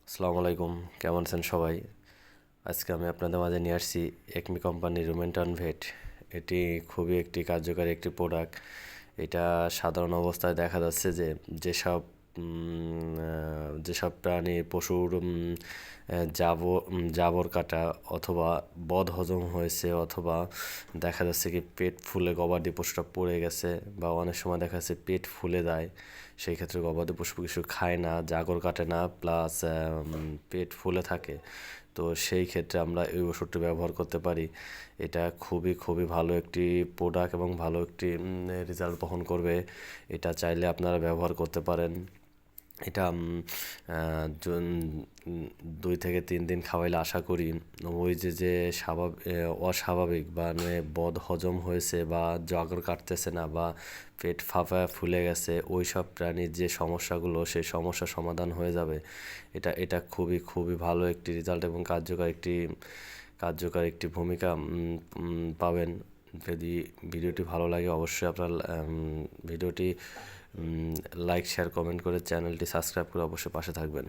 আসসালামু আলাইকুম, কেমন আছেন সবাই? আজকে আমি আপনাদের মাঝে নিয়ে আসছি একমি কোম্পানির রুমেন্টান ভেট। এটি খুবই একটি কার্যকারী একটি প্রোডাক্ট। এটা সাধারণ অবস্থায় দেখা যাচ্ছে যে যেসব যেসব প্রাণী পশুর জাবর কাটা অথবা বদ হজম হয়েছে, অথবা দেখা যাচ্ছে কি পেট ফুলে গবাদি পশুটা পড়ে গেছে, বা অনেক সময় দেখা যাচ্ছে পেট ফুলে যায়, সেই ক্ষেত্রে গবাদি পশু কিছু খায় না, জাগর কাটে না, প্লাস পেট ফুলে থাকে। তো সেই ক্ষেত্রে আমরা এই ওষুধটি ব্যবহার করতে পারি। এটা খুবই খুবই ভালো একটি প্রোডাক্ট এবং ভালো একটি রেজাল্ট বহন করবে। এটা চাইলে আপনারা ব্যবহার করতে পারেন। এটা 2 থেকে 3 দিন খাওয়াইলে আশা করি ওই যে অস্বাভাবিক বা বদ হজম হয়েছে, বা জগর কাটতেছে না, বা পেট ফাঁপা ফুলে গেছে, ওই সব প্রাণীর যে সমস্যাগুলো, সেই সমস্যার সমাধান হয়ে যাবে। এটা এটা খুবই খুবই ভালো একটি রেজাল্ট এবং কার্যকর একটি ভূমিকা পাবেন। যদি ভিডিওটি ভালো লাগে, অবশ্যই আপনার ভিডিওটি লাইক, শেয়ার, কমেন্ট করে চ্যানেলটি সাবস্ক্রাইব করে অবশ্যই পাশে থাকবেন।